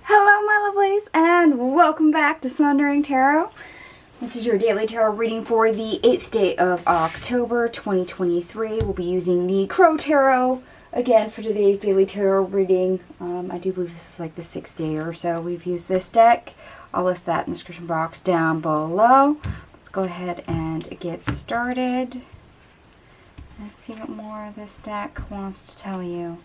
Hello my lovelies and welcome back to Sundering Tarot. This is your daily tarot reading for the 8th day of October 2023. We'll be using the Crow Tarot again for today's daily tarot reading. I do believe this is like the 6th day or so we've used this deck. I'll list that in the description box down below. Let's go ahead and get started. Let's see what more this deck wants to tell you.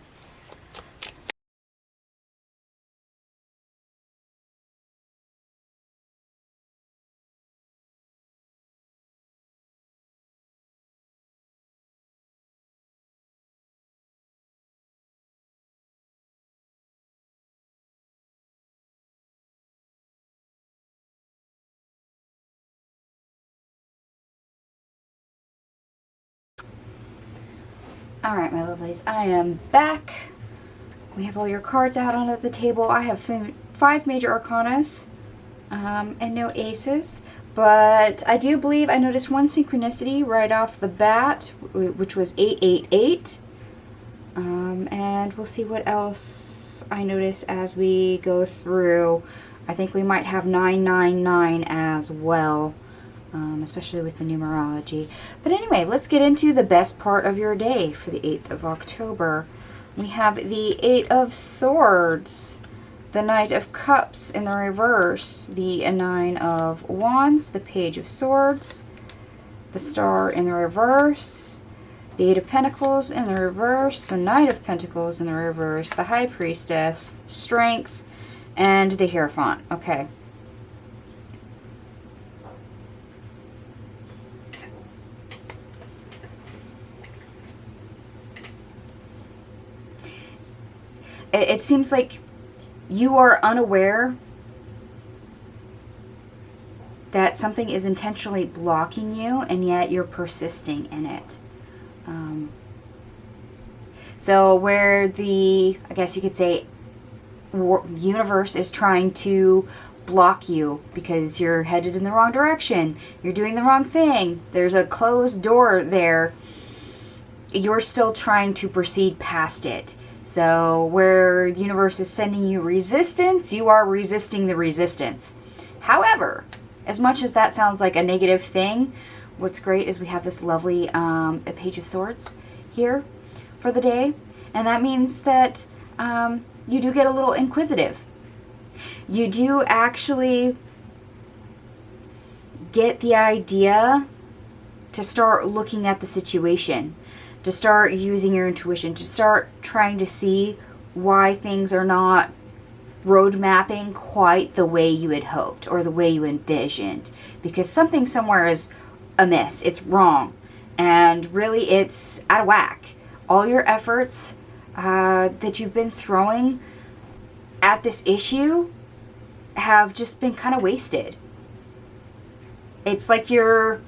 Alright, my lovelies, I am back. We have all your cards out onto the table. I have 5 major arcanas and no aces. But I do believe I noticed one synchronicity right off the bat, which was 888. And we'll see what else I notice as we go through. I think we might have 999 as well. Especially with the numerology. But anyway, let's get into the best part of your day for the 8th of October. We have the 8 of Swords, the Knight of Cups in the reverse, the 9 of Wands, the Page of Swords, the Star in the reverse, the 8 of Pentacles in the reverse, the Knight of Pentacles in the reverse, the High Priestess, Strength, and the Hierophant. Okay. It seems like you are unaware that something is intentionally blocking you, and yet you're persisting in it. So where I guess you could say, universe is trying to block you because you're headed in the wrong direction, you're doing the wrong thing, there's a closed door there, you're still trying to proceed past it. So where the universe is sending you resistance, you are resisting the resistance. However, as much as that sounds like a negative thing, what's great is we have this lovely Page of Swords here for the day. And that means that you do get a little inquisitive. You do actually get the idea to start looking at the situation, to start using your intuition, to start trying to see why things are not road mapping quite the way you had hoped or the way you envisioned. Because something somewhere is amiss, it's wrong, and really it's out of whack. All your efforts that you've been throwing at this issue have just been kind of wasted. It's like you're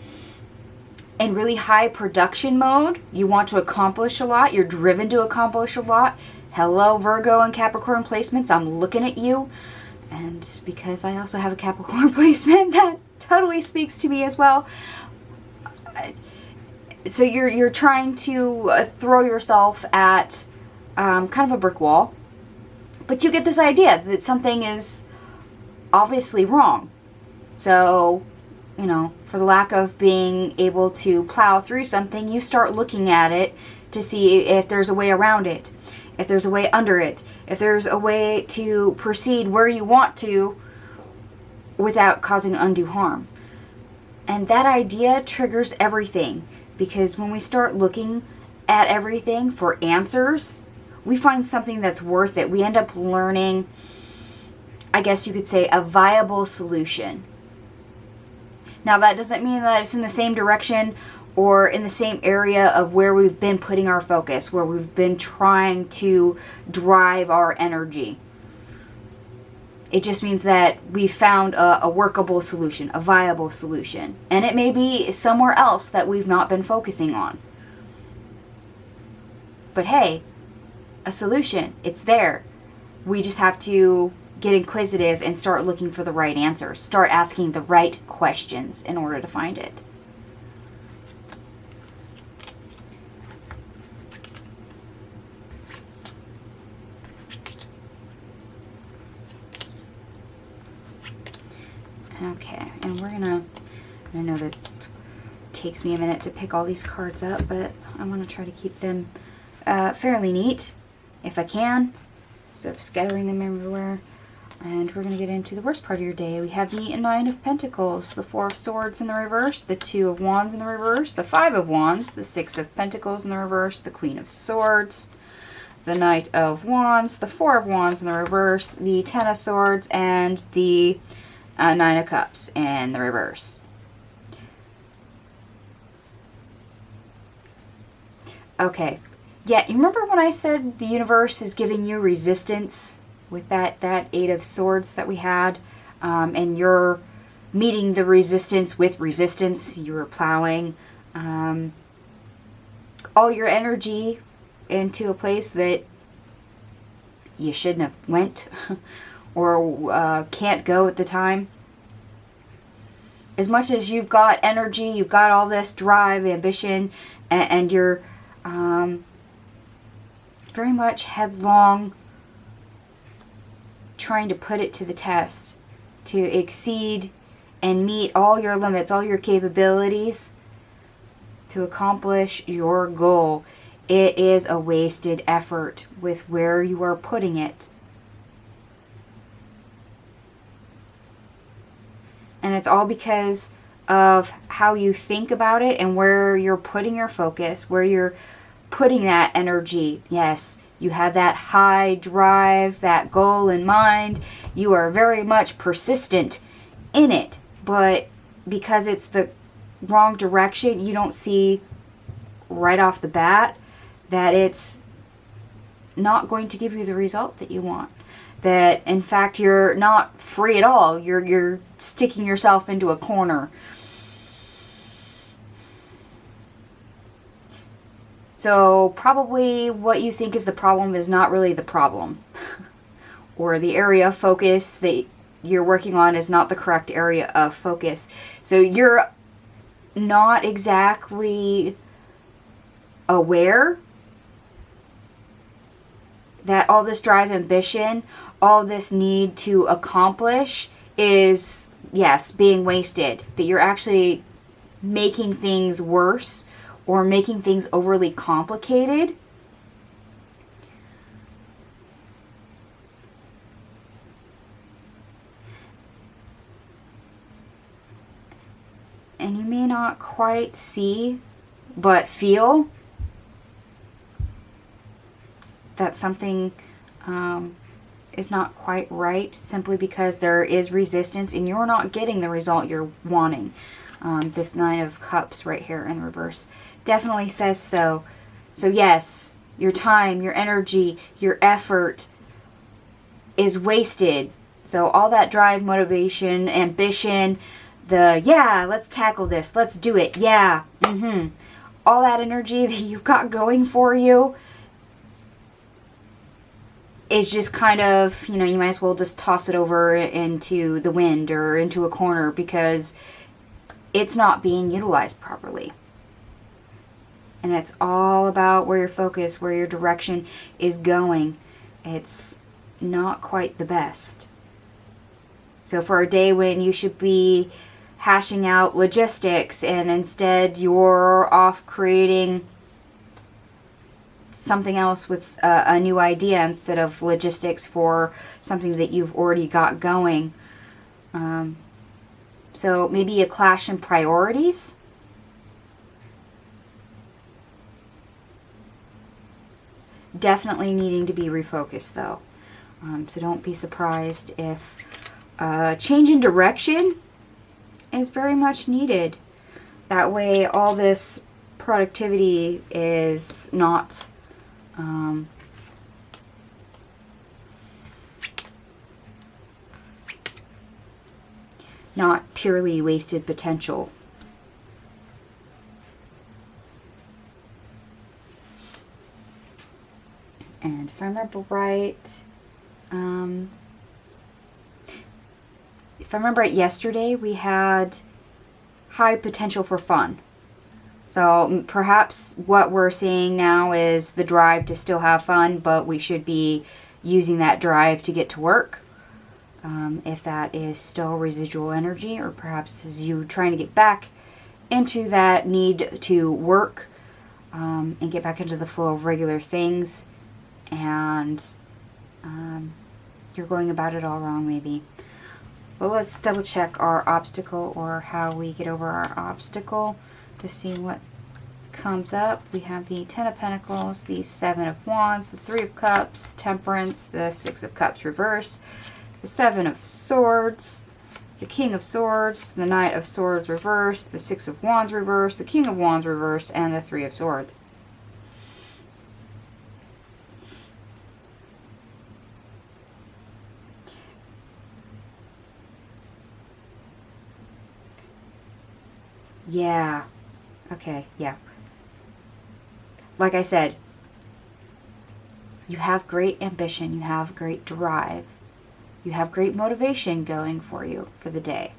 in really high production mode. You want to accomplish a lot. You're driven to accomplish a lot. Hello, Virgo and Capricorn placements. I'm looking at you. And because I also have a Capricorn placement, that totally speaks to me as well. So you're trying to throw yourself at kind of a brick wall. But you get this idea that something is obviously wrong. So, you know, for the lack of being able to plow through something, you start looking at it to see if there's a way around it, if there's a way under it, if there's a way to proceed where you want to without causing undue harm. And that idea triggers everything, because when we start looking at everything for answers, we find something that's worth it. We end up learning, I guess you could say, a viable solution. Now, that doesn't mean that it's in the same direction or in the same area of where we've been putting our focus, where we've been trying to drive our energy. It just means that we found a workable solution, a viable solution. And it may be somewhere else that we've not been focusing on. But hey, a solution, it's there. We just have to get inquisitive and start looking for the right answers. Start asking the right questions in order to find it. Okay, and we're gonna, I know that it takes me a minute to pick all these cards up, but I want to try to keep them fairly neat, if I can, instead of scattering them everywhere. And we're going to get into the worst part of your day. We have the Nine of Pentacles, the Four of Swords in the reverse, the Two of Wands in the reverse, the Five of Wands, the Six of Pentacles in the reverse, the Queen of Swords, the Knight of Wands, the Four of Wands in the reverse, the Ten of Swords, and the Nine of Cups in the reverse. Okay. Yeah, you remember when I said the universe is giving you resistance with that Eight of Swords that we had? And you're meeting the resistance with resistance. You were plowing all your energy into a place that you shouldn't have went or can't go at the time. As much as you've got energy, you've got all this drive, ambition, and you're very much headlong, trying to put it to the test, to exceed and meet all your limits, all your capabilities, to accomplish your goal. It is a wasted effort with where you are putting it. And it's all because of how you think about it and where you're putting your focus, where you're putting that energy. Yes, you have that high drive, that goal in mind. You are very much persistent in it. But because it's the wrong direction, you don't see right off the bat that it's not going to give you the result that you want. That, in fact, you're not free at all. You're sticking yourself into a corner. So probably what you think is the problem is not really the problem. Or the area of focus that you're working on is not the correct area of focus. So you're not exactly aware that all this drive, ambition, all this need to accomplish is, yes, being wasted. That you're actually making things worse or making things overly complicated. And you may not quite see, but feel that something is not quite right simply because there is resistance and you're not getting the result you're wanting. This Nine of Cups right here in reverse definitely says so. So yes, your time, your energy, your effort is wasted. So all that drive, motivation, ambition, yeah, let's tackle this, let's do it, yeah, all that energy that you've got going for you is just kind of, you might as well just toss it over into the wind or into a corner because it's not being utilized properly. And it's all about where your focus, where your direction is going. It's not quite the best. So for a day when you should be hashing out logistics and instead you're off creating something else with a new idea instead of logistics for something that you've already got going. So maybe a clash in priorities. Definitely needing to be refocused though. So don't be surprised if change in direction is very much needed. That way all this productivity is not not purely wasted potential. And if I remember right, yesterday we had high potential for fun. So perhaps what we're seeing now is the drive to still have fun, but we should be using that drive to get to work. if that is still residual energy, or perhaps is you trying to get back into that need to work and get back into the flow of regular things, and you're going about it all wrong maybe. Well, let's double check our obstacle, or how we get over our obstacle, to see what comes up. We have the Ten of Pentacles, the Seven of Wands, the Three of Cups, Temperance, the Six of Cups reverse, the Seven of Swords, the King of Swords, the Knight of Swords reverse, the Six of Wands reverse, the King of Wands reverse, and the Three of Swords. Yeah. Okay, yeah. Like I said, you have great ambition, you have great drive, you have great motivation going for you for the day.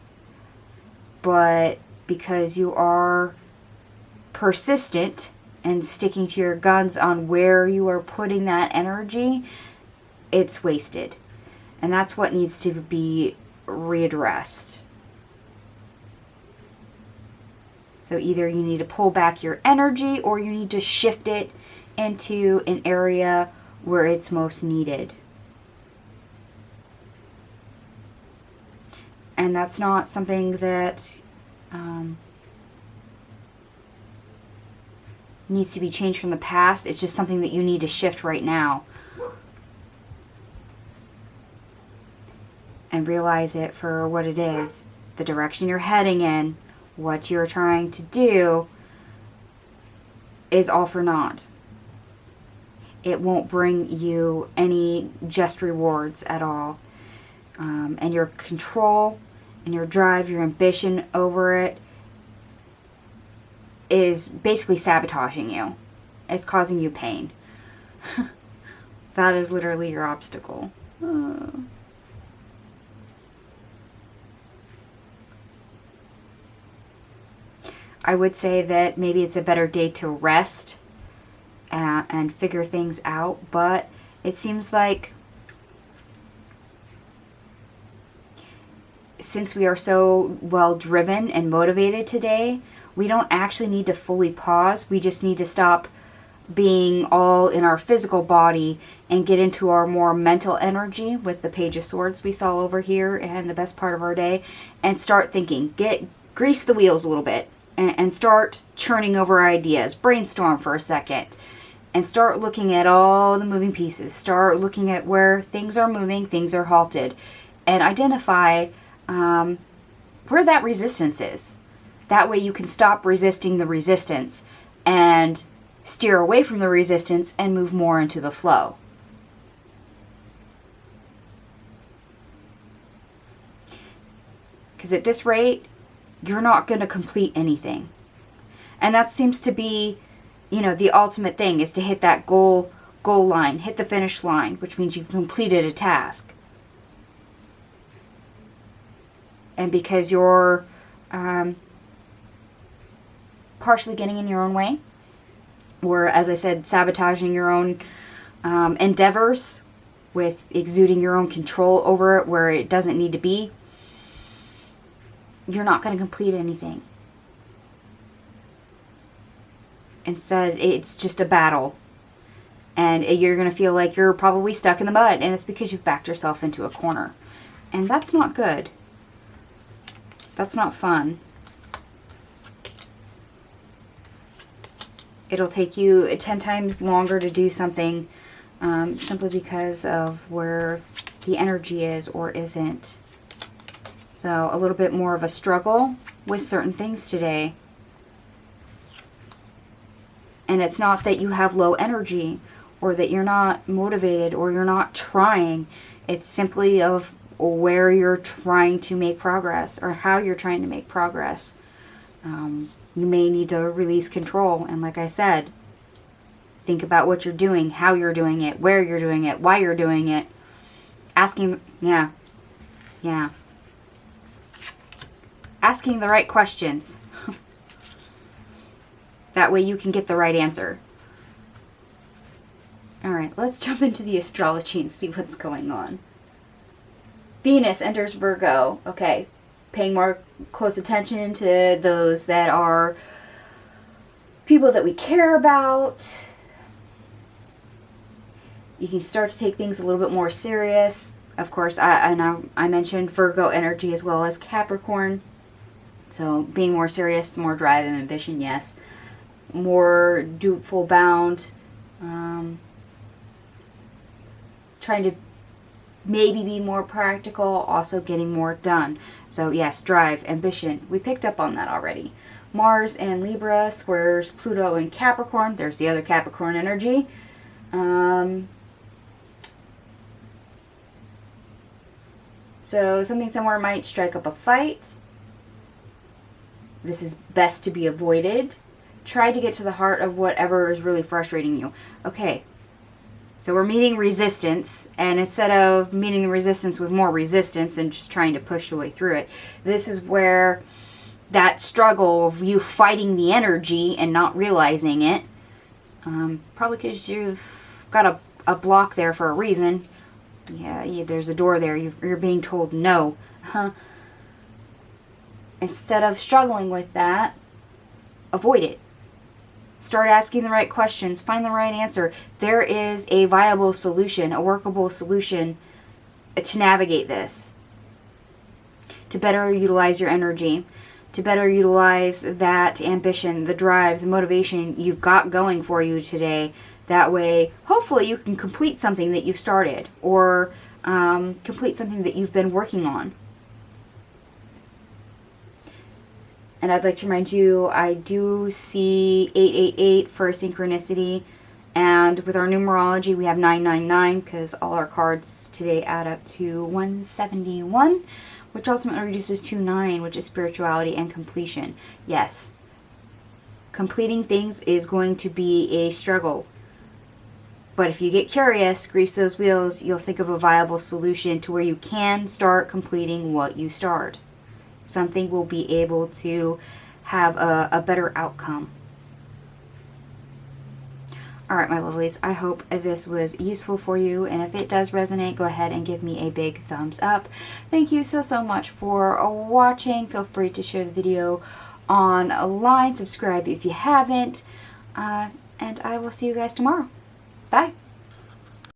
But because you are persistent and sticking to your guns on where you are putting that energy, it's wasted. And that's what needs to be readdressed. So either you need to pull back your energy, or you need to shift it into an area where it's most needed. And that's not something that needs to be changed from the past. It's just something that you need to shift right now. And realize it for what it is. The direction you're heading in, what you're trying to do, is all for naught. It won't bring you any just rewards at all. And your control and your drive, your ambition over it is basically sabotaging you. It's causing you pain. That is literally your obstacle. I would say that maybe it's a better day to rest and figure things out, but it seems like since we are so well driven and motivated today, we don't actually need to fully pause. We just need to stop being all in our physical body and get into our more mental energy with the Page of Swords we saw over here and the best part of our day, and start thinking. Grease the wheels a little bit and start churning over ideas. Brainstorm for a second and start looking at all the moving pieces. Start looking at where things are moving, things are halted, and identify where that resistance is. That way you can stop resisting the resistance and steer away from the resistance and move more into the flow. Because at this rate, you're not going to complete anything. And that seems to be, the ultimate thing is to hit that goal line, hit the finish line, which means you've completed a task. And because you're partially getting in your own way, or, as I said, sabotaging your own endeavors with exuding your own control over it where it doesn't need to be, you're not going to complete anything. Instead, it's just a battle. And you're going to feel like you're probably stuck in the mud, and it's because you've backed yourself into a corner. And that's not good. That's not fun. It'll take you 10 times longer to do something simply because of where the energy is or isn't. So a little bit more of a struggle with certain things today. And it's not that you have low energy or that you're not motivated or you're not trying. It's simply of where you're trying to make progress or how you're trying to make progress. You may need to release control. And like I said, think about what you're doing, how you're doing it, where you're doing it, why you're doing it. Asking the right questions. That way you can get the right answer. Alright, let's jump into the astrology and see what's going on. Venus enters Virgo. Okay, paying more close attention to those that are people that we care about. You can start to take things a little bit more serious. Of course, I mentioned Virgo energy as well as Capricorn. So being more serious, more drive and ambition, yes. More dutiful bound. Trying to maybe be more practical, also getting more done. So yes, drive, ambition. We picked up on that already. Mars and Libra squares Pluto and Capricorn. There's the other Capricorn energy. So something somewhere might strike up a fight. This is best to be avoided. Try to get to the heart of whatever is really frustrating you. Okay, so we're meeting resistance, and instead of meeting the resistance with more resistance and just trying to push your way through it, this is where that struggle of you fighting the energy and not realizing it, probably because you've got a block there for a reason. Yeah, there's a door there. You're being told no. Instead of struggling with that, avoid it. Start asking the right questions. Find the right answer. There is a viable solution, a workable solution to navigate this. To better utilize your energy. To better utilize that ambition, the drive, the motivation you've got going for you today. That way, hopefully you can complete something that you've started. Or complete something that you've been working on. And I'd like to remind you, I do see 888 for synchronicity. And with our numerology, we have 999 because all our cards today add up to 171, which ultimately reduces to 9, which is spirituality and completion. Yes, completing things is going to be a struggle. But if you get curious, grease those wheels, you'll think of a viable solution to where you can start completing what you start. Something will be able to have a better outcome. Alright, my lovelies, I hope this was useful for you, and if it does resonate, go ahead and give me a big thumbs up. Thank you so much for watching. Feel free to share the video online, subscribe if you haven't, and I will see you guys tomorrow. Bye!